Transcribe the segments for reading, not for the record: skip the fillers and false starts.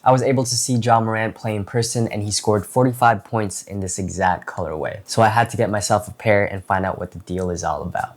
I was able to see Ja Morant play in person and he scored 45 points in this exact colorway. So I had to get myself a pair and find out what the deal is all about.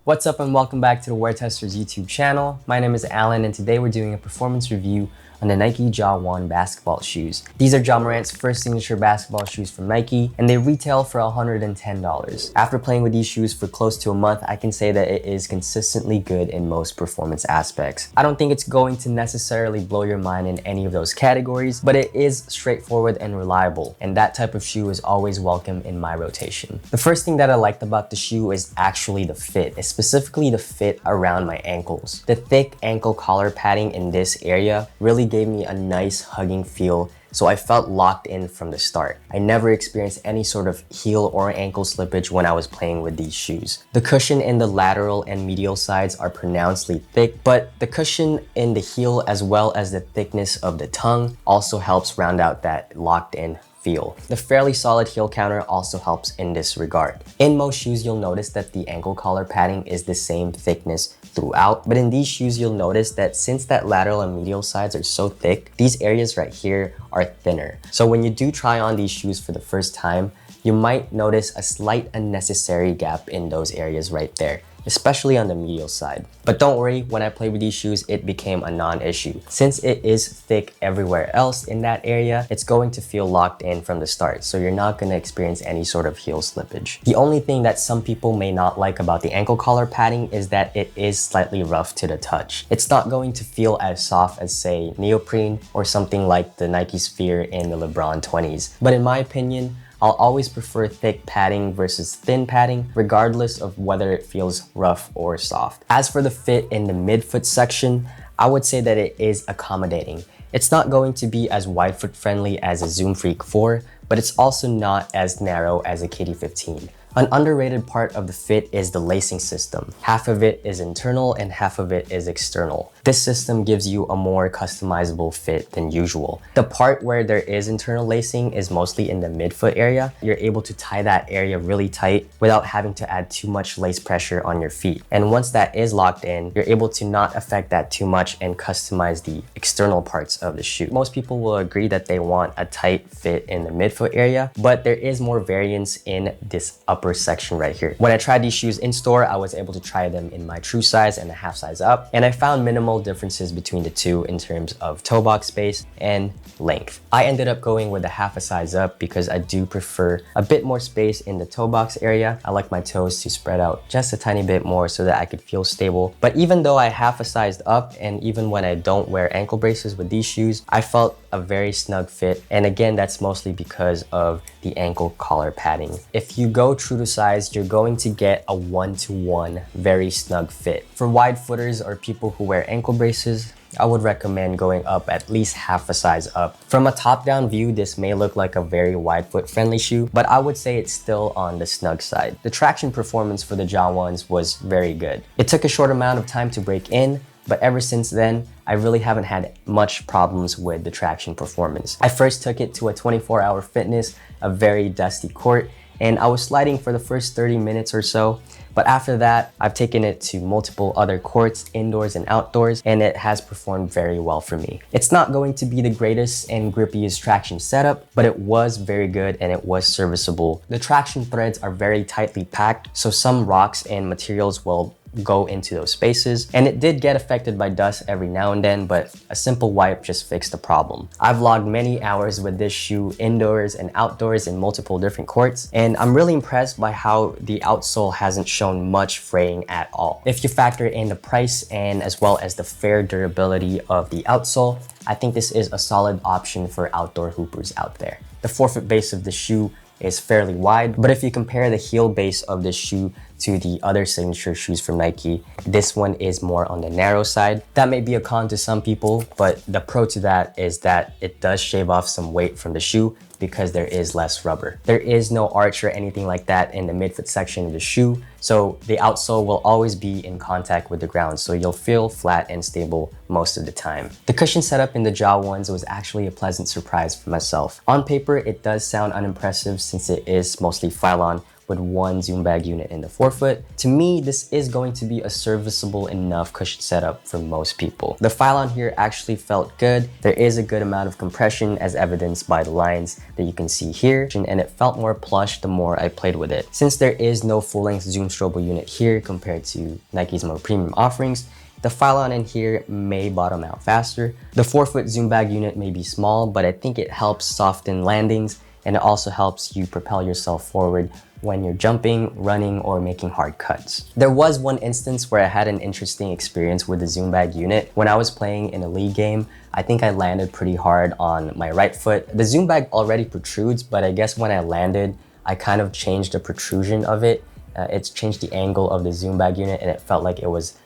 What's up and welcome back to the WearTesters YouTube channel. My name is Alan and today we're doing a performance review on the Nike Ja 1 basketball shoes. These are Ja Morant's first signature basketball shoes from Nike and they retail for $110. After playing with these shoes for close to a month, I can say that it is consistently good in most performance aspects. I don't think it's going to necessarily blow your mind in any of those categories, but it is straightforward and reliable, and that type of shoe is always welcome in my rotation. The first thing that I liked about the shoe is actually the fit, specifically the fit around my ankles. The thick ankle collar padding in this area really gave me a nice hugging feel, so I felt locked in from the start. I never experienced any sort of heel or ankle slippage when I was playing with these shoes. The cushion in the lateral and medial sides are pronouncedly thick, but the cushion in the heel as well as the thickness of the tongue also helps round out that locked in feel. The fairly solid heel counter also helps in this regard. In most shoes, you'll notice that the ankle collar padding is the same thickness throughout, but in these shoes, you'll notice that since that lateral and medial sides are so thick, these areas right here are thinner. So when you do try on these shoes for the first time, you might notice a slight unnecessary gap in those areas right there, especially on the medial side. But don't worry, when I played with these shoes, it became a non-issue. Since it is thick everywhere else in that area, it's going to feel locked in from the start, so you're not going to experience any sort of heel slippage. The only thing that some people may not like about the ankle collar padding is that it is slightly rough to the touch. It's not going to feel as soft as, say, neoprene or something like the Nike Sphere in the LeBron 20s. But in my opinion, I'll always prefer thick padding versus thin padding, regardless of whether it feels rough or soft. As for the fit in the midfoot section, I would say that it is accommodating. It's not going to be as wide foot friendly as a Zoom Freak 4, but it's also not as narrow as a KD15. An underrated part of the fit is the lacing system. Half of it is internal and half of it is external. This system gives you a more customizable fit than usual. The part where there is internal lacing is mostly in the midfoot area. You're able to tie that area really tight without having to add too much lace pressure on your feet. And once that is locked in, you're able to not affect that too much and customize the external parts of the shoe. Most people will agree that they want a tight fit in the midfoot area, but there is more variance in this upper section right here. When I tried these shoes in store, I was able to try them in my true size and a half size up, and I found minimal differences between the two in terms of toe box space and length. I ended up going with a half a size up because I do prefer a bit more space in the toe box area. I like my toes to spread out just a tiny bit more so that I could feel stable. But even though I half a sized up, and even when I don't wear ankle braces with these shoes, I felt a very snug fit. And again, that's mostly because of the ankle collar padding. If you go true to size, you're going to get a 1-to-1 very snug fit. For wide footers or people who wear ankle braces, I would recommend going up at least half a size up. From a top-down view, this may look like a very wide foot friendly shoe, but I would say it's still on the snug side. The traction performance for the Ja 1s was very good. It took a short amount of time to break in, but ever since then, I really haven't had much problems with the traction performance. I first took it to a 24-hour fitness, a very dusty court, and I was sliding for the first 30 minutes or so. But after that, I've taken it to multiple other courts, indoors and outdoors, and it has performed very well for me. It's not going to be the greatest and grippiest traction setup, but it was very good and it was serviceable. The traction threads are very tightly packed, so some rocks and materials will go into those spaces, and it did get affected by dust every now and then, but a simple wipe just fixed the problem. I've logged many hours with this shoe indoors and outdoors in multiple different courts, and I'm really impressed by how the outsole hasn't shown much fraying at all. If you factor in the price and as well as the fair durability of the outsole, I think this is a solid option for outdoor hoopers out there. The forefoot base of the shoe is fairly wide, but if you compare the heel base of this shoe to the other signature shoes from Nike, this one is more on the narrow side. That may be a con to some people, but the pro to that is that it does shave off some weight from the shoe because there is less rubber. There is no arch or anything like that in the midfoot section of the shoe, so the outsole will always be in contact with the ground, so you'll feel flat and stable most of the time. The cushion setup in the Ja 1s was actually a pleasant surprise for myself. On paper, it does sound unimpressive since it is mostly Phylon with one zoom bag unit in the forefoot. To me, this is going to be a serviceable enough cushion setup for most people. The file on here actually felt good. There is a good amount of compression as evidenced by the lines that you can see here, and it felt more plush the more I played with it. Since there is no full-length zoom strobel unit here compared to Nike's more premium offerings, the file on in here may bottom out faster. The forefoot zoom bag unit may be small, but I think it helps soften landings, and it also helps you propel yourself forward when you're jumping, running, or making hard cuts. There was one instance where I had an interesting experience with the zoom bag unit. When I was playing in a league game, I think I landed pretty hard on my right foot. The zoom bag already protrudes, but I guess when I landed, I kind of changed the protrusion of it. It's changed the angle of the zoom bag unit, and it felt like it was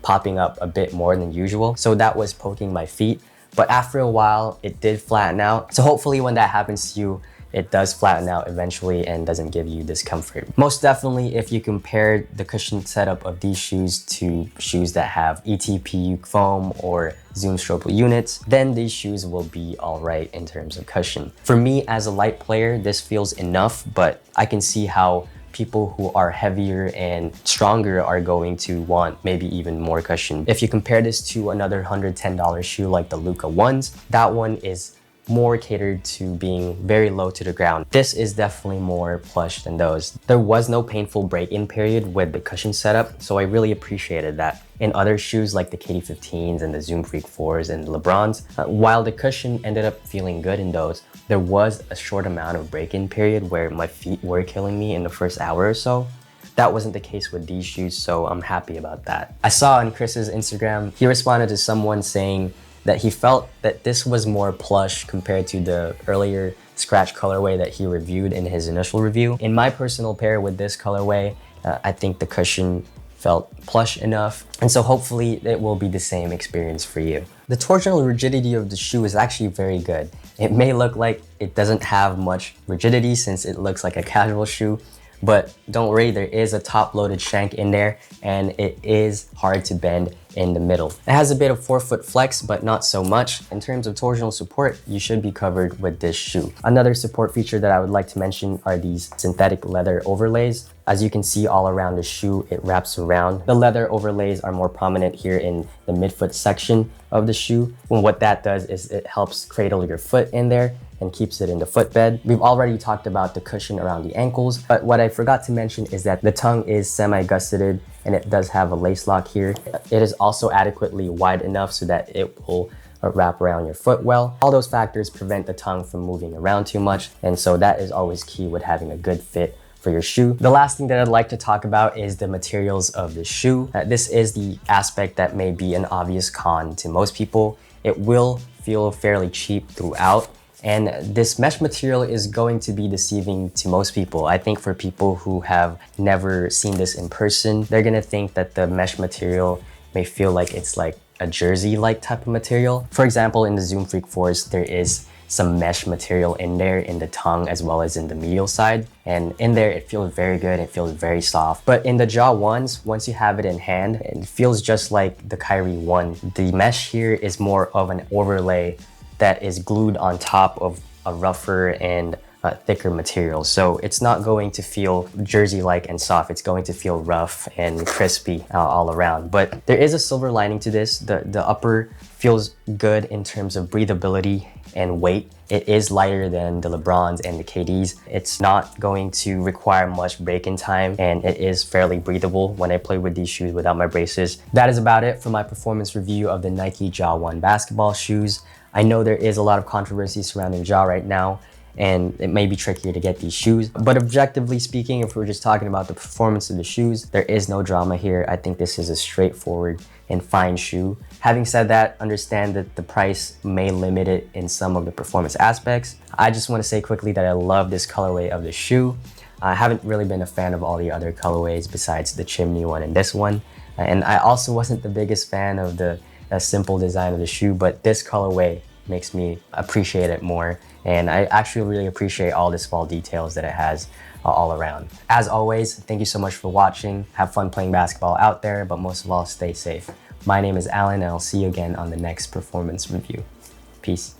popping up a bit more than usual. So that was poking my feet. But after a while, it did flatten out. So hopefully when that happens to you, it does flatten out eventually and doesn't give you discomfort. Most definitely, if you compare the cushion setup of these shoes to shoes that have ETPU foam or zoom strobel units, then these shoes will be all right in terms of cushion. For me as a light player, this feels enough, but I can see how people who are heavier and stronger are going to want maybe even more cushion. If you compare this to another $110 shoe like the Luka ones, that one is more catered to being very low to the ground. This is definitely more plush than those. There was no painful break-in period with the cushion setup, so I really appreciated that. In other shoes like the KD15s and the Zoom Freak 4s and the LeBrons, while the cushion ended up feeling good in those, there was a short amount of break-in period where my feet were killing me in the first hour or so. That wasn't the case with these shoes, so I'm happy about that. I saw on Chris's Instagram, he responded to someone saying that he felt that this was more plush compared to the earlier scratch colorway that he reviewed in his initial review. In my personal pair with this colorway, I think the cushion felt plush enough, and so hopefully it will be the same experience for you. The torsional rigidity of the shoe is actually very good. It may look like it doesn't have much rigidity since it looks like a casual shoe, but don't worry, there is a top-loaded shank in there, and it is hard to bend in the middle. It has a bit of forefoot flex, but not so much. In terms of torsional support, you should be covered with this shoe. Another support feature that I would like to mention are these synthetic leather overlays. As you can see all around the shoe, it wraps around. The leather overlays are more prominent here in the midfoot section of the shoe. And what that does is it helps cradle your foot in there and keeps it in the footbed. We've already talked about the cushion around the ankles, but what I forgot to mention is that the tongue is semi-gusseted and it does have a lace lock here. It is also adequately wide enough so that it will wrap around your foot well. All those factors prevent the tongue from moving around too much, and so that is always key with having a good fit for your shoe. The last thing that I'd like to talk about is the materials of the shoe. This is the aspect that may be an obvious con to most people. It will feel fairly cheap throughout, and this mesh material is going to be deceiving to most people. I think for people who have never seen this in person, they're gonna think that the mesh material may feel like it's like a jersey-like type of material. For example, in the Zoom Freak 4s, there is some mesh material in there in the tongue as well as in the medial side. And in there, it feels very good. It feels very soft. But in the Jaw 1s, once you have it in hand, it feels just like the Kyrie 1. The mesh here is more of an overlay that is glued on top of a rougher and thicker material. So it's not going to feel jersey-like and soft. It's going to feel rough and crispy all around. But there is a silver lining to this. The upper feels good in terms of breathability and weight. It is lighter than the LeBrons and the KDs. It's not going to require much break-in time, and it is fairly breathable when I play with these shoes without my braces. That is about it for my performance review of the Nike Jaw 1 basketball shoes. I know there is a lot of controversy surrounding Jaw right now, and it may be trickier to get these shoes. But objectively speaking, if we're just talking about the performance of the shoes, there is no drama here. I think this is a straightforward and fine shoe. Having said that, understand that the price may limit it in some of the performance aspects. I just want to say quickly that I love this colorway of the shoe. I haven't really been a fan of all the other colorways besides the chimney one and this one. And I also wasn't the biggest fan of the simple design of the shoe, but this colorway makes me appreciate it more. And I actually really appreciate all the small details that it has all around. As always, thank you so much for watching. Have fun playing basketball out there, but most of all, stay safe. My name is Alan, and I'll see you again on the next performance review. Peace.